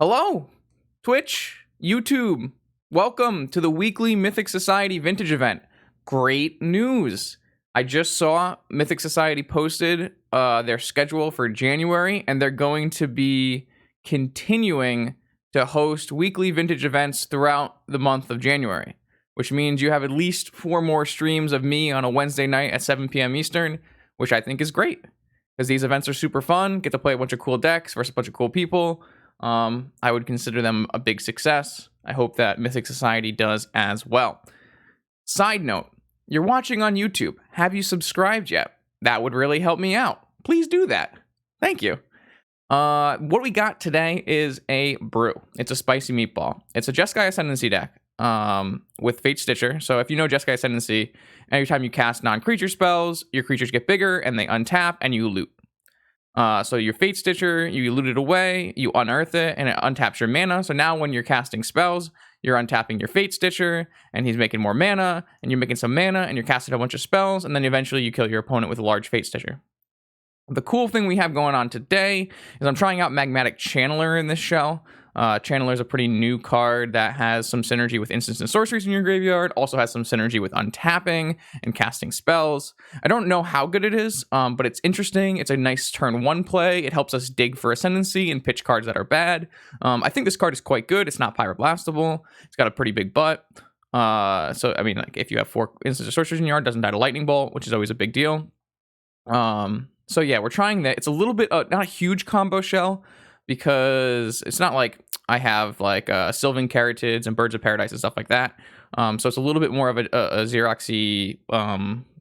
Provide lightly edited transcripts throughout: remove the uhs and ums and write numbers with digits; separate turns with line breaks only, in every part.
Hello, Twitch, YouTube. Welcome to the weekly Mythic Society Vintage event. Great news. I just saw Mythic Society posted their schedule for January, and they're going to be continuing to host weekly vintage events throughout the month of January, which means you have at least 4 more streams of me on a Wednesday night at 7 p.m. Eastern, which I think is great because these events are super fun. Get to play a bunch of cool decks versus a bunch of cool people. I would consider them a big success. I hope that Mythic Society does as well. Side note, you're watching on YouTube. Have you subscribed yet? That would really help me out. Please do that. Thank you. What we got today is a brew. It's a spicy meatball. It's a Jeskai Ascendancy deck with Fate Stitcher. So if you know Jeskai Ascendancy, every time you cast non-creature spells, your creatures get bigger and they untap and you loot. So your Fate Stitcher, you loot it away, you unearth it, and it untaps your mana. So now when you're casting spells, you're untapping your Fate Stitcher, and he's making more mana, and you're making some mana, and you're casting a bunch of spells, and then eventually you kill your opponent with a large Fate Stitcher. The cool thing we have going on today is I'm trying out Magmatic Channeler in this shell. Channeler is a pretty new card that has some synergy with instants and sorceries in your graveyard, also has some synergy with untapping and casting spells. I don't know how good it is, but it's interesting. It's a nice turn 1 play. It helps us dig for Ascendancy and pitch cards that are bad. I think this card is quite good. It's not pyroblastable. It's got a pretty big butt. So, I mean, like if you have 4 instants or sorceries in your yard, it doesn't die to Lightning Bolt, which is always a big deal. So yeah, we're trying that. It's a little bit, not a huge combo shell, because it's not like I have like Sylvan Carrotids and Birds of Paradise and stuff like that. So it's a little bit more of a Xeroxy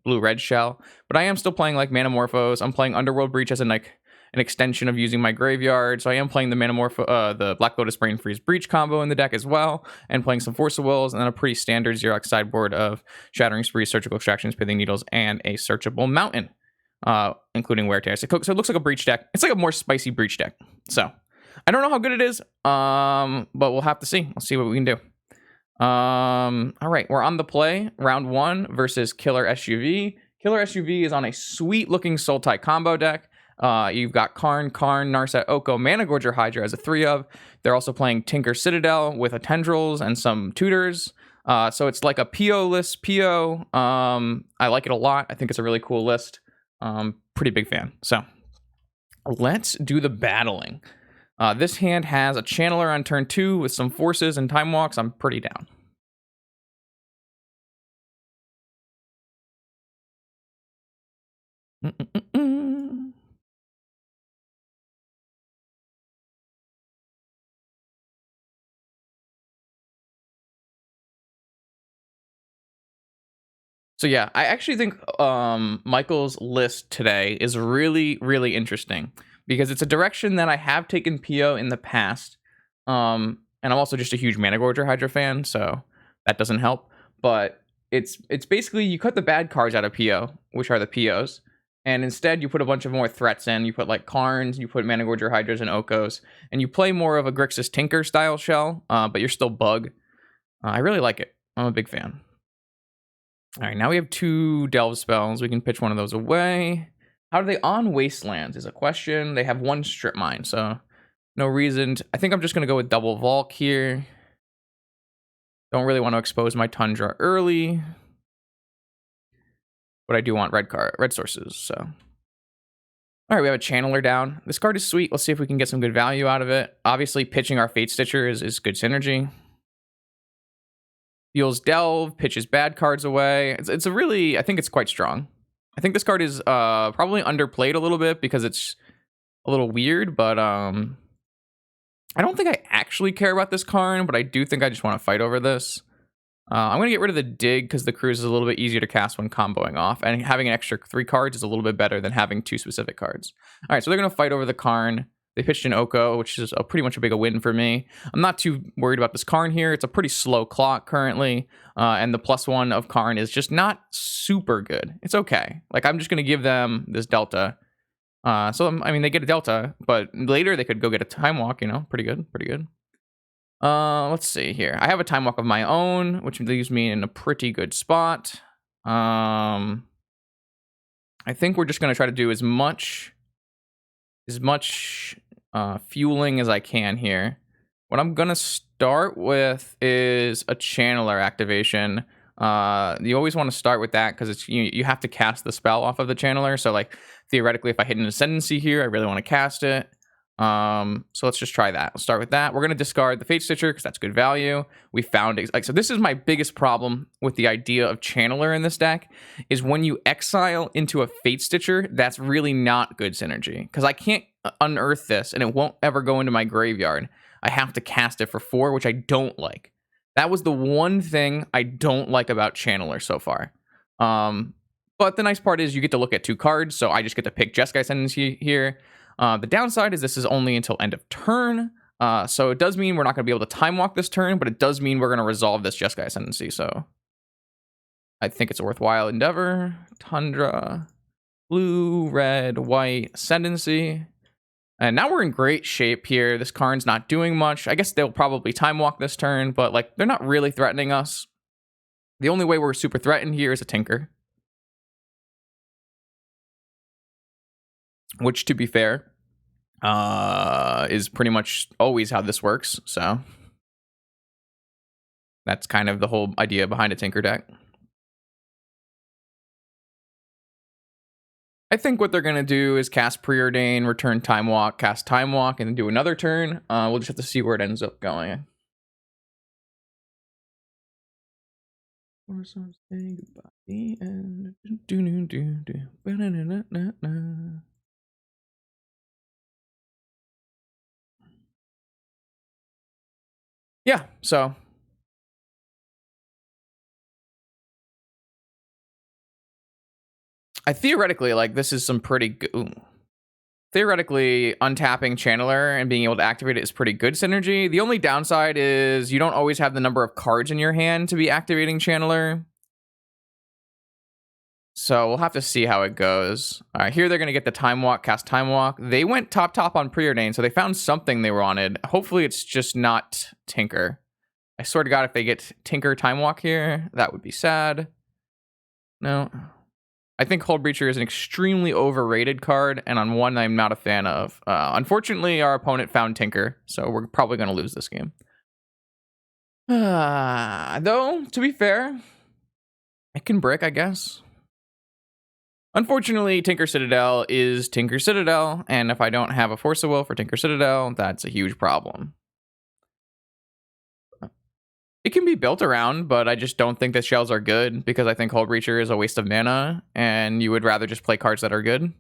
blue-red shell. But I am still playing like Manamorphose. I'm playing Underworld Breach as an extension of using my graveyard. So I am playing the the Black Lotus Brain Freeze Breach combo in the deck as well, and playing some Force of Wills, and then a pretty standard Xerox sideboard of Shattering Spree, Surgical Extractions, Pithing Needles, and a Searchable Mountain. Including Wear Tear. So it looks like a breach deck. It's like a more spicy breach deck. So I don't know how good it is, but we'll have to see. We'll see what we can do. All right, we're on the play. Round 1 versus Killer SUV. Killer SUV is on a sweet-looking Sultai combo deck. You've got Karn, Narset, Oko, Managorger Hydra as a 3 of. They're also playing Tinker Citadel with a Tendrils and some Tutors. So it's like a PO-less PO. I like it a lot. I think it's a really cool list. Pretty big fan. So let's do the battling. This hand has a Channeler on turn 2 with some forces and time walks. I'm pretty down. So yeah, I actually think Michael's list today is really, really interesting because it's a direction that I have taken PO in the past. And I'm also just a huge Managorger Hydra fan, so that doesn't help. But it's basically you cut the bad cards out of PO, which are the POs, and instead you put a bunch of more threats in. You put like Karns, you put Managorger Hydras and Okos, and you play more of a Grixis Tinker style shell, but you're still bug. I really like it. I'm a big fan. All right, now we have 2 Delve spells. We can pitch one of those away. How are they on Wastelands is a question. They have 1 Strip Mine, so no reason. I think I'm just going to go with Double Valk here. Don't really want to expose my Tundra early. But I do want red sources, so. All right, we have a Channeler down. This card is sweet. Let's see if we can get some good value out of it. Obviously, pitching our Fate Stitcher is good synergy. Deals Delve, pitches bad cards away. It's a really, I think it's quite strong. I think this card is probably underplayed a little bit because it's a little weird, but I don't think I actually care about this card, but I do think I just want to fight over this. I'm going to get rid of the Dig because the Cruise is a little bit easier to cast when comboing off, and having an extra 3 cards is a little bit better than having 2 specific cards. All right, so they're going to fight over the Karn. They pitched an Oko, which is pretty much a big win for me. I'm not too worried about this Karn here. It's a pretty slow clock currently, and the +1 of Karn is just not super good. It's okay. Like, I'm just going to give them this Delta. So, I mean, they get a Delta, but later they could go get a Time Walk, you know? Pretty good, pretty good. Let's see here. I have a Time Walk of my own, which leaves me in a pretty good spot. I think we're just going to try to do as much fueling as I can here. What I'm gonna start with is a channeler activation. You always want to start with that because it's you have to cast the spell off of the channeler. So like theoretically, if I hit an Ascendancy here, I really want to cast it. So let's just try that. We'll start with that. We're gonna discard the Fate Stitcher because that's good value. We found like so. This is my biggest problem with the idea of channeler in this deck is when you exile into a Fate Stitcher, that's really not good synergy because I can't unearth this and it won't ever go into my graveyard. I have to cast it for 4, which I don't like. That was the one thing I don't like about channeler so far. But the nice part is you get to look at 2 cards, so I just get to pick Jeskai Ascendancy here. The downside is this is only until end of turn, so it does mean we're not going to be able to time walk this turn, but it does mean we're going to resolve this Jeskai Ascendancy, so I think it's a worthwhile endeavor. Tundra, blue, red, white, Ascendancy. And now we're in great shape here. This Karn's not doing much. I guess they'll probably time walk this turn, but like they're not really threatening us. The only way we're super threatened here is a Tinker. Which, to be fair, is pretty much always how this works. So that's kind of the whole idea behind a Tinker deck. I think what they're going to do is cast Preordain, return Time Walk, cast Time Walk, and then do another turn. We'll just have to see where it ends up going. Or something goodbye the end. Yeah, so I theoretically like this is some pretty good. Theoretically, untapping Channeler and being able to activate it is pretty good synergy. The only downside is you don't always have the number of cards in your hand to be activating Channeler. So we'll have to see how it goes. All right, here they're going to get the Time Walk, cast Time Walk. They went top on Preordain, so they found something they wanted. Hopefully it's just not Tinker. I swear to God, if they get Tinker Time Walk here, that would be sad. No. I think Hull Breacher is an extremely overrated card, and on one I'm not a fan of. Unfortunately, our opponent found Tinker, so we're probably going to lose this game. Though, to be fair, it can brick, I guess. Unfortunately, Tinker Citadel is Tinker Citadel, and if I don't have a Force of Will for Tinker Citadel, that's a huge problem. It can be built around, but I just don't think the shells are good because I think Hull Breacher is a waste of mana, and you would rather just play cards that are good.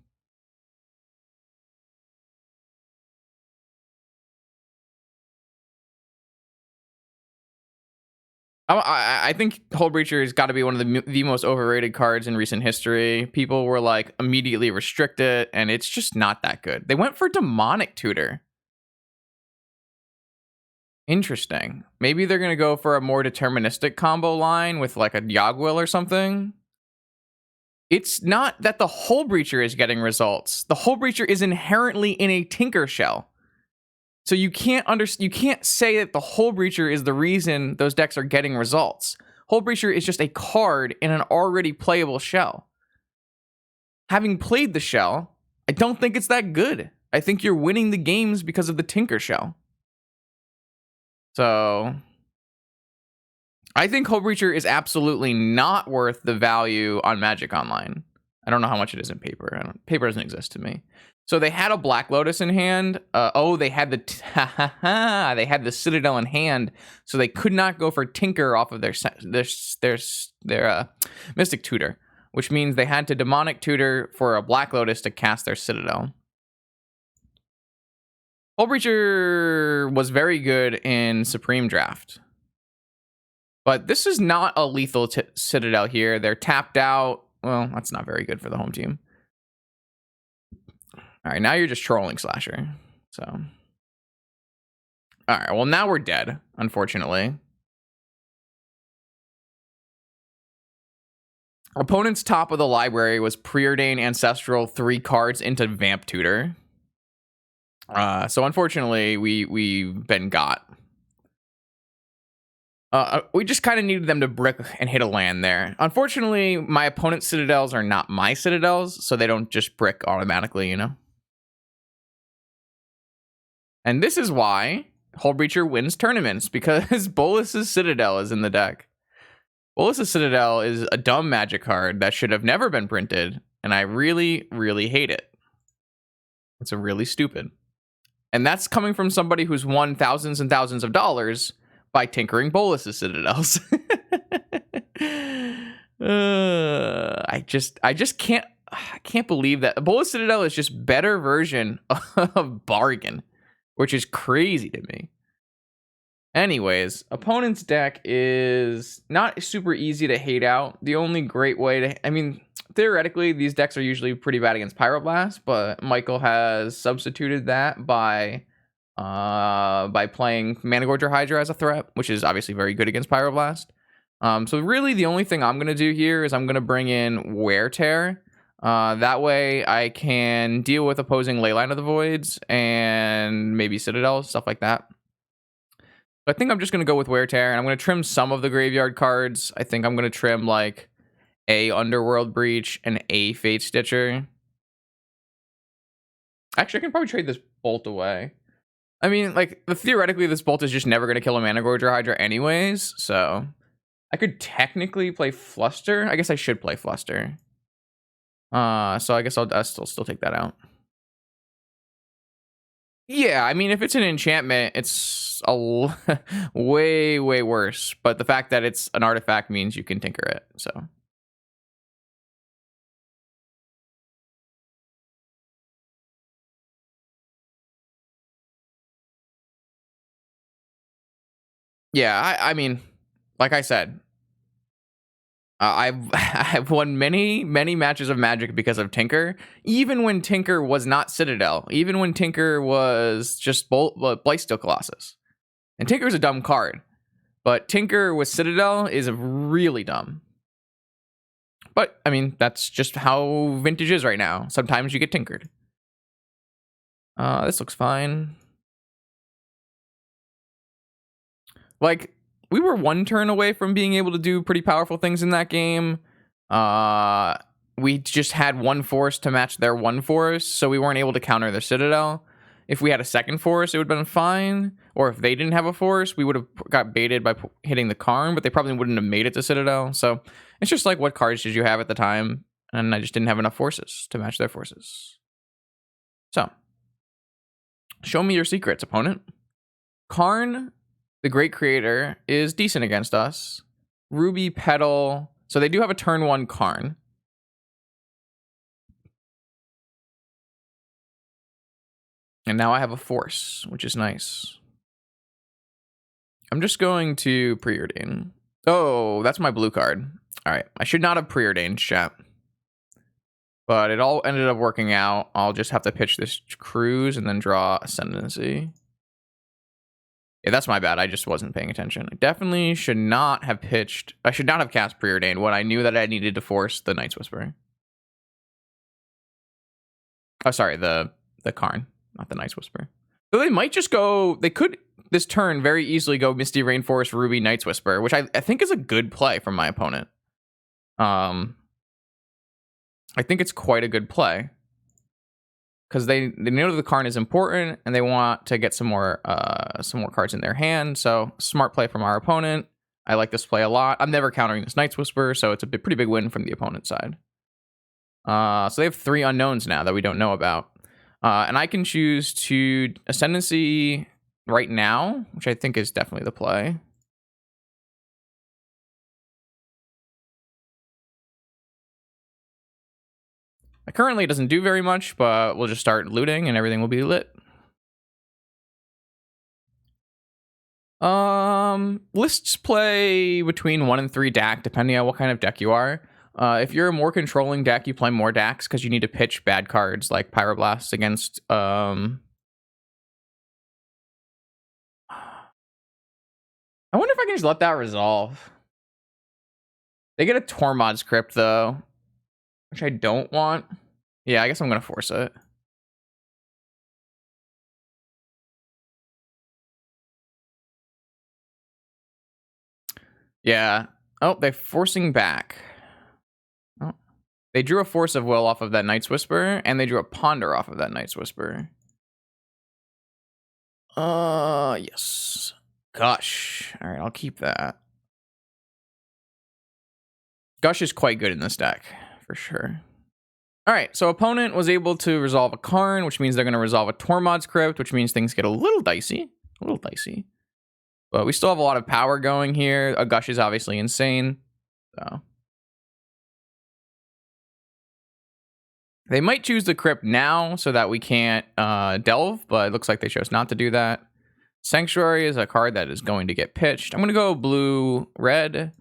I think Hull Breacher has got to be one of the most overrated cards in recent history. People were like immediately restrict it, and it's just not that good. They went for Demonic Tutor. Interesting. Maybe they're going to go for a more deterministic combo line with like a Yogwill or something. It's not that the Hull Breacher is getting results. The Hull Breacher is inherently in a Tinker Shell. So you can't say that the Hull Breacher is the reason those decks are getting results. Hull Breacher is just a card in an already playable shell. Having played the shell, I don't think it's that good. I think you're winning the games because of the Tinker Shell. So I think Hull Breacher is absolutely not worth the value on Magic Online. I don't know how much it is in paper. Paper doesn't exist to me. So they had a Black Lotus in hand. They had they had the Citadel in hand, so they could not go for Tinker off of their Mystic Tutor, which means they had to Demonic Tutor for a Black Lotus to cast their Citadel. Hull Breacher was very good in Supreme Draft. But this is not a lethal Citadel here. They're tapped out. Well, that's not very good for the home team. All right, now you're just trolling Slasher. So, all right, well, now we're dead, unfortunately. Opponent's top of the library was Preordain Ancestral, 3 cards into Vamp Tutor. So unfortunately, we've been got. We just kind of needed them to brick and hit a land there. Unfortunately, my opponent's Citadels are not my Citadels, so they don't just brick automatically, you know? And this is why Hull Breacher wins tournaments because Bolus's Citadel is in the deck. Bolus's Citadel is a dumb Magic card that should have never been printed, and I really, really hate it. It's a really stupid. And that's coming from somebody who's won thousands and thousands of dollars by tinkering Bolus's Citadels. I just can't believe that. Bolus Citadel is just better version of Bargain, which is crazy to me. Anyways, opponent's deck is not super easy to hate out. The only great way to, I mean, theoretically, these decks are usually pretty bad against Pyroblast, but Michael has substituted that by playing Managorger Hydra as a threat, which is obviously very good against Pyroblast. So really, the only thing I'm going to do here is I'm going to bring in Wear Tear. That way, I can deal with opposing Leyline of the Voids and maybe Citadel, stuff like that. But I think I'm just going to go with Wear Tear, and I'm going to trim some of the graveyard cards. I think I'm going to trim, like, a Underworld Breach and a Fate Stitcher. Actually, I can probably trade this Bolt away. I mean, like, theoretically, this Bolt is just never going to kill a Managorger Hydra anyways, so I could technically play Fluster. I guess I should play Fluster. So I guess I'll still take that out. Yeah, I mean, if it's an enchantment, it's way, way worse. But the fact that it's an artifact means you can tinker it, so. Yeah, I mean, like I said, I've won many matches of Magic because of Tinker. Even when Tinker was not Citadel, even when Tinker was just Blightsteel Colossus, and Tinker is a dumb card, but Tinker with Citadel is really dumb. But I mean, that's just how Vintage is right now. Sometimes you get tinkered. This looks fine. Like, we were one turn away from being able to do pretty powerful things in that game. We just had one force to match their one force, so we weren't able to counter their Citadel. If we had a second force, it would have been fine. Or if they didn't have a force, we would have got baited by hitting the Karn, but they probably wouldn't have made it to Citadel. So it's just like, what cards did you have at the time? And I just didn't have enough forces to match their forces. So, show me your secrets, opponent. Karn, the Great Creator, is decent against us. Ruby, Petal. So they do have a turn 1 Karn. And now I have a force, which is nice. I'm just going to Preordain. Oh, that's my blue card. All right. I should not have Preordained, chat. But it all ended up working out. I'll just have to pitch this Cruise and then draw Ascendancy. Yeah, that's my bad. I just wasn't paying attention. I definitely should not have pitched. I should not have cast Preordained when I knew that I needed to force the Night's Whisper. Oh, sorry, the Karn, not the Night's Whisper. So they might just go. They could this turn very easily go Misty Rainforest, Ruby, Night's Whisper, which I think is a good play from my opponent. I think it's quite a good play. Because they know the Karn is important and they want to get some more cards in their hand. So smart play from our opponent. I like this play a lot. I'm never countering this Night's Whisper, so it's a pretty big win from the opponent's side. So they have 3 unknowns now that we don't know about. And I can choose to Ascendancy right now, which I think is definitely the play. Currently, it doesn't do very much, but we'll just start looting and everything will be lit. Lists play between 1 and 3 DAC, depending on what kind of deck you are. If you're a more controlling deck, you play more DACs because you need to pitch bad cards like Pyroblast against... I wonder if I can just let that resolve. They get a Tormod script, though, which I don't want. Yeah, I guess I'm going to force it. Yeah. Oh, they're forcing back. Oh. They drew a Force of Will off of that Night's Whisper, and they drew a Ponder off of that Night's Whisper. Yes. Gush. All right, I'll keep that. Gush is quite good in this deck, for sure. All right, so opponent was able to resolve a Karn, which means they're going to resolve a Tormod's Crypt, which means things get a little dicey. A little dicey. But we still have a lot of power going here. A Gush is obviously insane. So they might choose the Crypt now so that we can't delve, but it looks like they chose not to do that. Sanctuary is a card that is going to get pitched. I'm going to go blue, red,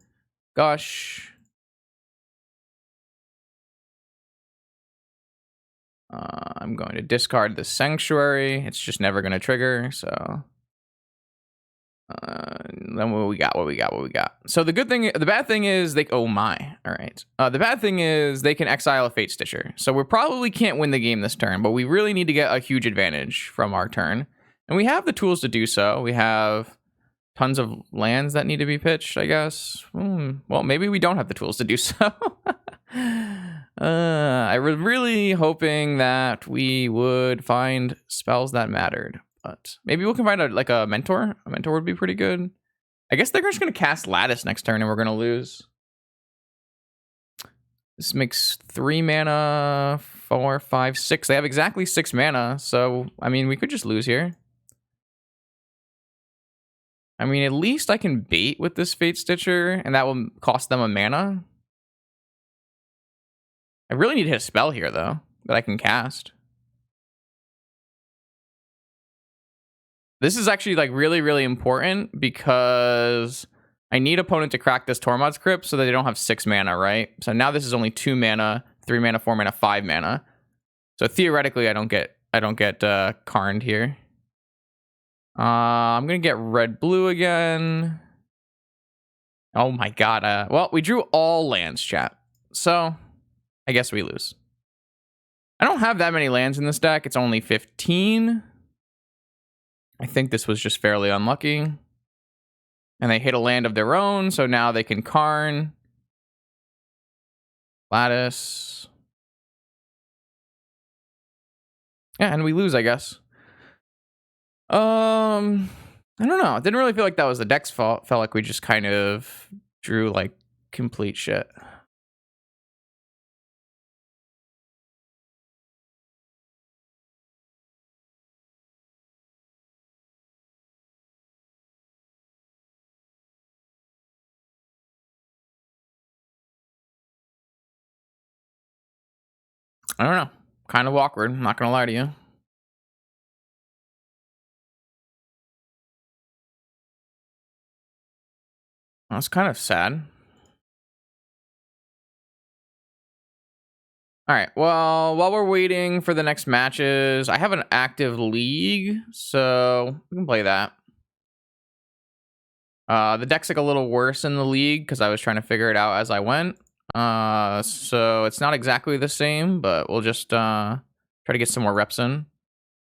Gush. I'm going to discard the Sanctuary. It's just never going to trigger, so... then what we got? So the bad thing is oh my, all right. The bad thing is they can exile a Fate Stitcher. So we probably can't win the game this turn, but we really need to get a huge advantage from our turn. And we have the tools to do so. We have tons of lands that need to be pitched, I guess. Well, maybe we don't have the tools to do so. I was really hoping that we would find spells that mattered, but maybe we can find a mentor. A mentor would be pretty good. I guess they're just going to cast Lattice next turn and we're going to lose. This makes 3 mana, 4, 5, 6. They have exactly 6 mana, so, I mean, we could just lose here. I mean, at least I can bait with this Fate Stitcher, and that will cost them a mana. I really need to hit a spell here, though, that I can cast. This is actually, like, really, really important because I need opponent to crack this Tormod's Crypt so that they don't have 6 mana, right? So now this is only 2 mana, 3 mana, 4 mana, 5 mana. So theoretically, I don't get Karned here. I'm gonna get red-blue again. Oh my god. Well, we drew all lands, chat. So I guess we lose. I don't have that many lands in this deck. It's only 15. I think this was just fairly unlucky. And they hit a land of their own, so now they can Karn. Lattice. Yeah, and we lose, I guess. I don't know. It didn't really feel like that was the deck's fault. Felt like we just kind of drew, like, complete shit. I don't know. Kind of awkward. I'm not gonna lie to you. That's kind of sad. All right. Well, while we're waiting for the next matches, I have an active league, so we can play that. The deck's like a little worse in the league because I was trying to figure it out as I went. So it's not exactly the same, but we'll just try to get some more reps in.